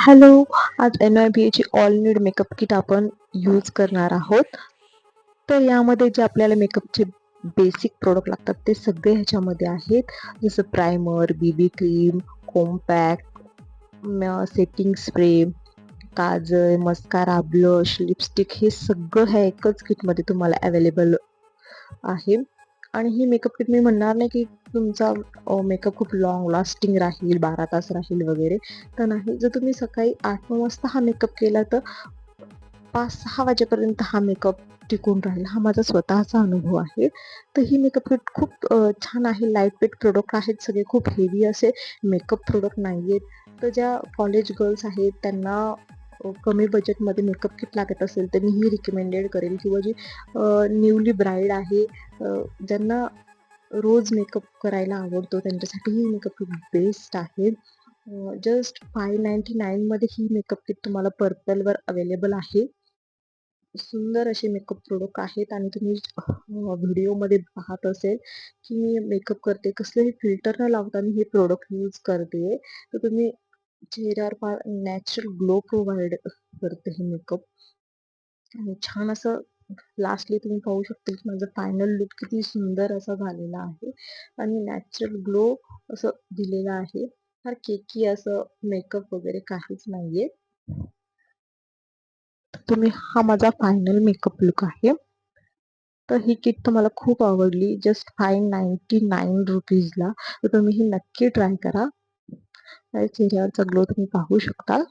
Hello, आज NYBAची all need makeup kit आपण use करणार आहोत. तर यामध्ये जे आपल्याला मेकअपचे बेसिक प्रोडक्ट लागतात ते सगळे ह्याच्यामध्ये आहेत. जसं primer, BB cream, compact, setting spray, काजळ, मस्कारा, ब्लश, लिपस्टिक हे सगळं ह्या एकच किटमध्ये तुम्हाला अवेलेबल आहे. आणि ही मेकअप किट मी म्हणणार नाही की तुमचा मेकअप खूप लाँग लास्टिंग राहील, 12 तास राहील वगैरे, तर नाही. जर तुम्ही सकाळी 8-9 वाजता हा मेकअप केला तर 5-6 वाजेपर्यंत हा मेकअप टिकून राहील. हा माझा स्वतःचा अनुभव आहे. तर ही मेकअप किट खूप छान आहे. लाईटवेट प्रोडक्ट आहेत सगळे. खूप हेवी असे मेकअप प्रोडक्ट नाही आहेत. तर ज्या कॉलेज गर्ल्स आहेत त्यांना कमी बजेटमध्ये मेकअप किट लागत असेल तर मी ही रिकमेंडेड करेल. किंवा जी न्यूली ब्राईड आहे, ज्यांना रोज मेकअप करायला आवडतो त्यांच्यासाठी ही मेकअप किट बेस्ट आहे. जस्ट 599 मध्ये ही मेकअप किट तुम्हाला पर्पलवर अवेलेबल आहे. सुंदर असे मेकअप प्रोडक्ट आहेत आणि तुम्ही व्हिडिओमध्ये पाहत असेल की मी मेकअप करते, कसलेही फिल्टर न लावता मी हे प्रोडक्ट यूज करते. तर तुम्ही चेहऱ्यावर फार नॅचरल ग्लो प्रोव्हाइड करते हे मेकअप. आणि छान असं लास्टली तुम्ही पाहू शकता की माझं फायनल लुक किती सुंदर असा झालेला आहे आणि नॅचरल ग्लो असं दिलेलं आहे. फार केकी असं मेकअप वगैरे काहीच नाहीये. तुम्ही हा माझा फायनल मेकअप लुक आहे. तर ही किट तर मला खूप आवडली. जस्ट 599 रुपीजला. तर तुम्ही ही नक्की ट्राय करा. माझ्या चेहऱ्यावरचा ग्लो तुम्ही पाहू शकता.